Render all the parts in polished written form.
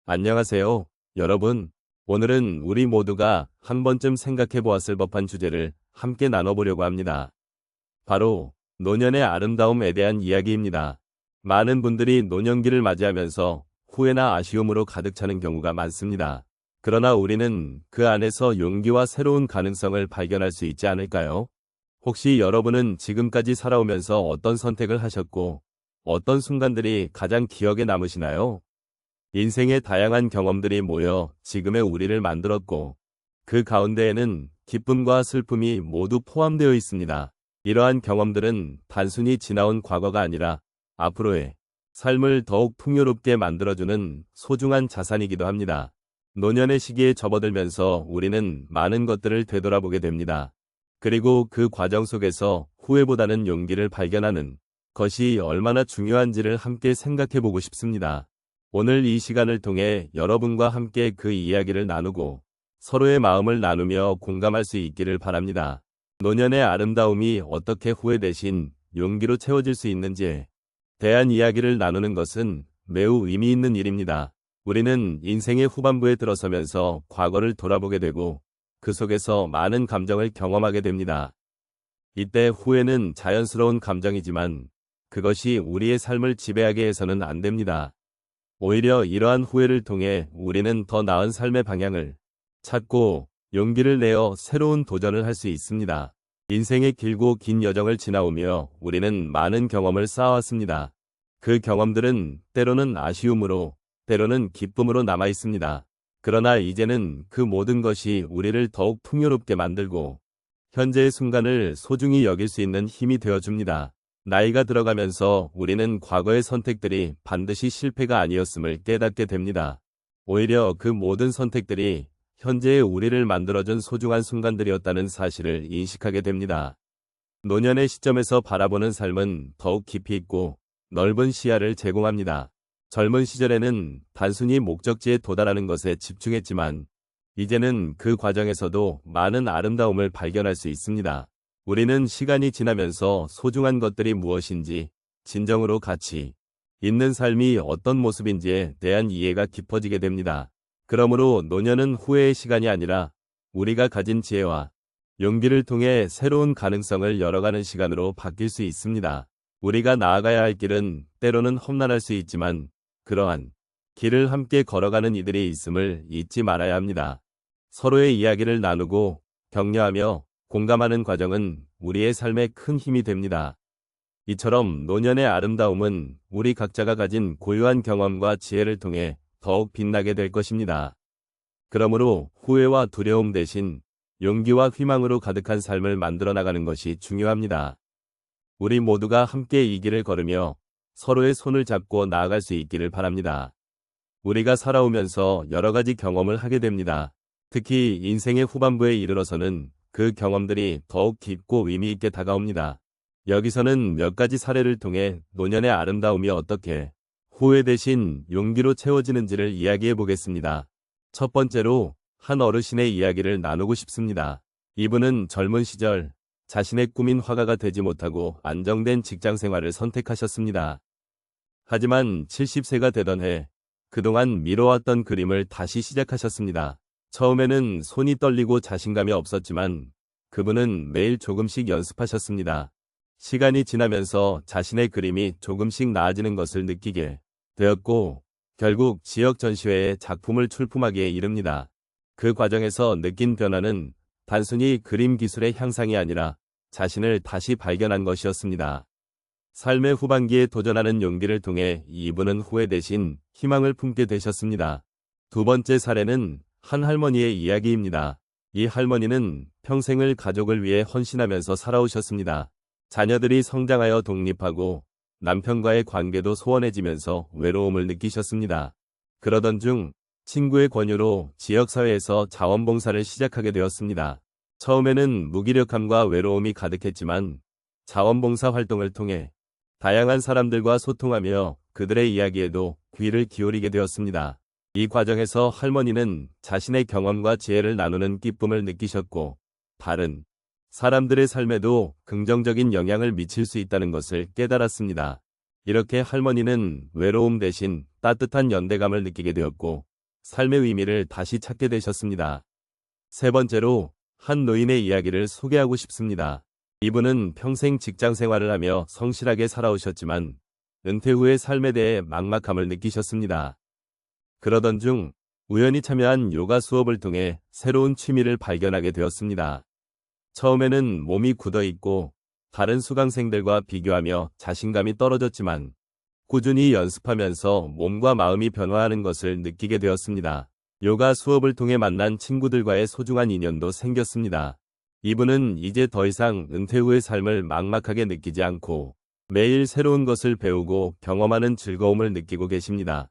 안녕하세요, 여러분. 오늘은 우리 모두가 한 번쯤 생각해 보았을 법한 주제를 함께 나눠보려고 합니다. 바로 노년의 아름다움에 대한 이야기입니다. 많은 분들이 노년기를 맞이하면서 후회나 아쉬움으로 가득 차는 경우가 많습니다. 그러나 우리는 그 안에서 용기와 새로운 가능성을 발견할 수 있지 않을까요? 혹시 여러분은 지금까지 살아오면서 어떤 선택을 하셨고, 어떤 순간들이 가장 기억에 남으시나요? 인생의 다양한 경험들이 모여 지금의 우리를 만들었고, 그 가운데에는 기쁨과 슬픔이 모두 포함되어 있습니다. 이러한 경험들은 단순히 지나온 과거가 아니라 앞으로의 삶을 더욱 풍요롭게 만들어주는 소중한 자산이기도 합니다. 노년의 시기에 접어들면서 우리는 많은 것들을 되돌아보게 됩니다. 그리고 그 과정 속에서 후회보다는 용기를 발견하는 것이 얼마나 중요한지를 함께 생각해 보고 싶습니다. 오늘 이 시간을 통해 여러분과 함께 그 이야기를 나누고 서로의 마음을 나누며 공감할 수 있기를 바랍니다. 노년의 아름다움이 어떻게 후회 대신 용기로 채워질 수 있는지에 대한 이야기를 나누는 것은 매우 의미 있는 일입니다. 우리는 인생의 후반부에 들어서면서 과거를 돌아보게 되고 그 속에서 많은 감정을 경험하게 됩니다. 이때 후회는 자연스러운 감정이지만 그것이 우리의 삶을 지배하게 해서는 안 됩니다. 오히려 이러한 후회를 통해 우리는 더 나은 삶의 방향을 찾고 용기를 내어 새로운 도전을 할 수 있습니다. 인생의 길고 긴 여정을 지나오며 우리는 많은 경험을 쌓아왔습니다. 그 경험들은 때로는 아쉬움으로, 때로는 기쁨으로 남아 있습니다. 그러나 이제는 그 모든 것이 우리를 더욱 풍요롭게 만들고 현재의 순간을 소중히 여길 수 있는 힘이 되어줍니다. 나이가 들어가면서 우리는 과거의 선택들이 반드시 실패가 아니었음을 깨닫게 됩니다. 오히려 그 모든 선택들이 현재의 우리를 만들어준 소중한 순간들이었다는 사실을 인식하게 됩니다. 노년의 시점에서 바라보는 삶은 더욱 깊이 있고 넓은 시야를 제공합니다. 젊은 시절에는 단순히 목적지에 도달하는 것에 집중했지만 이제는 그 과정에서도 많은 아름다움을 발견할 수 있습니다. 우리는 시간이 지나면서 소중한 것들이 무엇인지, 진정으로 가치 있는 삶이 어떤 모습인지에 대한 이해가 깊어지게 됩니다. 그러므로 노년은 후회의 시간이 아니라 우리가 가진 지혜와 용기를 통해 새로운 가능성을 열어가는 시간으로 바뀔 수 있습니다. 우리가 나아가야 할 길은 때로는 험난할 수 있지만 그러한 길을 함께 걸어가는 이들이 있음을 잊지 말아야 합니다. 서로의 이야기를 나누고 격려하며 공감하는 과정은 우리의 삶에 큰 힘이 됩니다. 이처럼 노년의 아름다움은 우리 각자가 가진 고유한 경험과 지혜를 통해 더욱 빛나게 될 것입니다. 그러므로 후회와 두려움 대신 용기와 희망으로 가득한 삶을 만들어 나가는 것이 중요합니다. 우리 모두가 함께 이 길을 걸으며 서로의 손을 잡고 나아갈 수 있기를 바랍니다. 우리가 살아오면서 여러 가지 경험을 하게 됩니다. 특히 인생의 후반부에 이르러서는 그 경험들이 더욱 깊고 의미 있게 다가옵니다. 여기서는 몇 가지 사례를 통해 노년의 아름다움이 어떻게 후회 대신 용기로 채워지는지를 이야기해 보겠습니다. 첫 번째로 한 어르신의 이야기를 나누고 싶습니다. 이분은 젊은 시절 자신의 꿈인 화가가 되지 못하고 안정된 직장 생활을 선택하셨습니다. 하지만 70세가 되던 해 그동안 미뤄왔던 그림을 다시 시작하셨습니다. 처음에는 손이 떨리고 자신감이 없었지만 그분은 매일 조금씩 연습하셨습니다. 시간이 지나면서 자신의 그림이 조금씩 나아지는 것을 느끼게 되었고 결국 지역 전시회에 작품을 출품하기에 이릅니다. 그 과정에서 느낀 변화는 단순히 그림 기술의 향상이 아니라 자신을 다시 발견한 것이었습니다. 삶의 후반기에 도전하는 용기를 통해 이분은 후회 대신 희망을 품게 되셨습니다. 두 번째 사례는 한 할머니의 이야기입니다. 이 할머니는 평생을 가족을 위해 헌신하면서 살아오셨습니다. 자녀들이 성장하여 독립하고 남편과의 관계도 소원해지면서 외로움을 느끼셨습니다. 그러던 중 친구의 권유로 지역사회에서 자원봉사를 시작하게 되었습니다. 처음에는 무기력함과 외로움이 가득했지만 자원봉사 활동을 통해 다양한 사람들과 소통하며 그들의 이야기에도 귀를 기울이게 되었습니다. 이 과정에서 할머니는 자신의 경험과 지혜를 나누는 기쁨을 느끼셨고 다른 사람들의 삶에도 긍정적인 영향을 미칠 수 있다는 것을 깨달았습니다. 이렇게 할머니는 외로움 대신 따뜻한 연대감을 느끼게 되었고 삶의 의미를 다시 찾게 되셨습니다. 세 번째로, 한 노인의 이야기를 소개하고 싶습니다. 이분은 평생 직장 생활을 하며 성실하게 살아오셨지만 은퇴 후의 삶에 대해 막막함을 느끼셨습니다. 그러던 중 우연히 참여한 요가 수업을 통해 새로운 취미를 발견하게 되었습니다. 처음에는 몸이 굳어있고 다른 수강생들과 비교하며 자신감이 떨어졌지만 꾸준히 연습하면서 몸과 마음이 변화하는 것을 느끼게 되었습니다. 요가 수업을 통해 만난 친구들과의 소중한 인연도 생겼습니다. 이분은 이제 더 이상 은퇴 후의 삶을 막막하게 느끼지 않고 매일 새로운 것을 배우고 경험하는 즐거움을 느끼고 계십니다.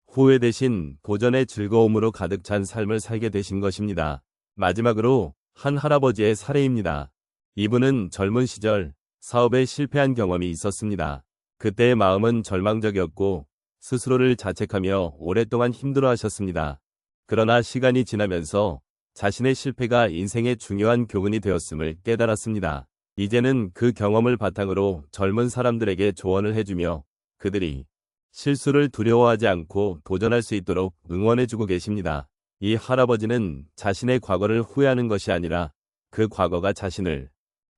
후회 대신 도전의 즐거움으로 가득 찬 삶을 살게 되신 것입니다. 마지막으로 한 할아버지의 사례입니다. 이분은 젊은 시절 사업에 실패한 경험이 있었습니다. 그때의 마음은 절망적이었고 스스로를 자책하며 오랫동안 힘들어하셨습니다. 그러나 시간이 지나면서 자신의 실패가 인생의 중요한 교훈이 되었음을 깨달았습니다. 이제는 그 경험을 바탕으로 젊은 사람들에게 조언을 해주며 그들이 실수를 두려워하지 않고 도전할 수 있도록 응원해주고 계십니다. 이 할아버지는 자신의 과거를 후회하는 것이 아니라 그 과거가 자신을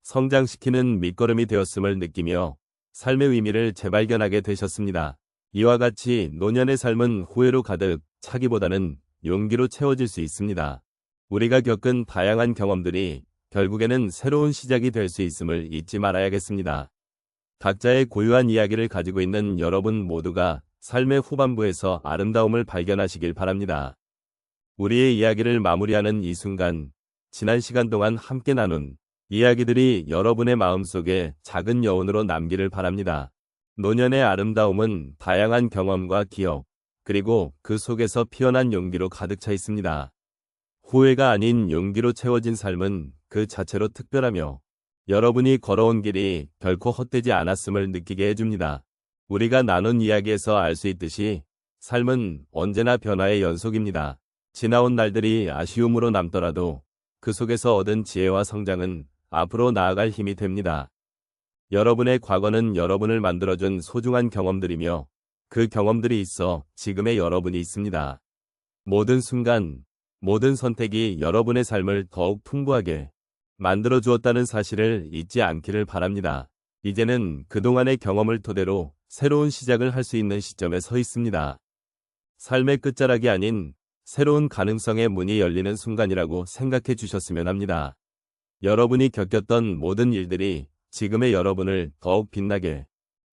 성장시키는 밑거름이 되었음을 느끼며 삶의 의미를 재발견하게 되셨습니다. 이와 같이 노년의 삶은 후회로 가득 차기보다는 용기로 채워질 수 있습니다. 우리가 겪은 다양한 경험들이 결국에는 새로운 시작이 될 수 있음을 잊지 말아야겠습니다. 각자의 고유한 이야기를 가지고 있는 여러분 모두가 삶의 후반부에서 아름다움을 발견하시길 바랍니다. 우리의 이야기를 마무리하는 이 순간, 지난 시간 동안 함께 나눈 이야기들이 여러분의 마음속에 작은 여운으로 남기를 바랍니다. 노년의 아름다움은 다양한 경험과 기억, 그리고 그 속에서 피어난 용기로 가득 차 있습니다. 후회가 아닌 용기로 채워진 삶은 그 자체로 특별하며 여러분이 걸어온 길이 결코 헛되지 않았음을 느끼게 해줍니다. 우리가 나눈 이야기에서 알 수 있듯이 삶은 언제나 변화의 연속입니다. 지나온 날들이 아쉬움으로 남더라도 그 속에서 얻은 지혜와 성장은 앞으로 나아갈 힘이 됩니다. 여러분의 과거는 여러분을 만들어준 소중한 경험들이며 그 경험들이 있어 지금의 여러분이 있습니다. 모든 순간, 모든 선택이 여러분의 삶을 더욱 풍부하게 만들어 주었다는 사실을 잊지 않기를 바랍니다. 이제는 그동안의 경험을 토대로 새로운 시작을 할 수 있는 시점에 서 있습니다. 삶의 끝자락이 아닌 새로운 가능성의 문이 열리는 순간이라고 생각해 주셨으면 합니다. 여러분이 겪었던 모든 일들이 지금의 여러분을 더욱 빛나게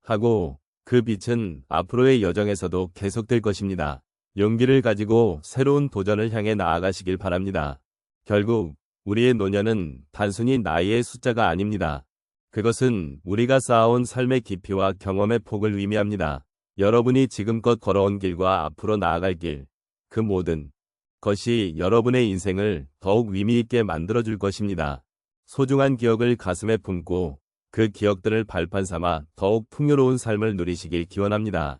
하고 그 빛은 앞으로의 여정에서도 계속될 것입니다. 용기를 가지고 새로운 도전을 향해 나아가시길 바랍니다. 결국 우리의 노년은 단순히 나이의 숫자가 아닙니다. 그것은 우리가 쌓아온 삶의 깊이와 경험의 폭을 의미합니다. 여러분이 지금껏 걸어온 길과 앞으로 나아갈 길, 그 모든 것이 여러분의 인생을 더욱 의미 있게 만들어줄 것입니다. 소중한 기억을 가슴에 품고 그 기억들을 발판 삼아 더욱 풍요로운 삶을 누리시길 기원합니다.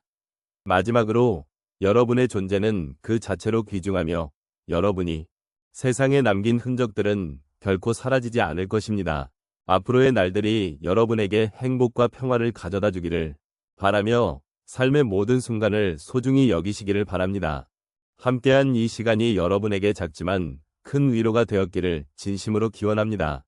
마지막으로 여러분의 존재는 그 자체로 귀중하며 여러분이 세상에 남긴 흔적들은 결코 사라지지 않을 것입니다. 앞으로의 날들이 여러분에게 행복과 평화를 가져다 주기를 바라며 삶의 모든 순간을 소중히 여기시기를 바랍니다. 함께한 이 시간이 여러분에게 작지만 큰 위로가 되었기를 진심으로 기원합니다.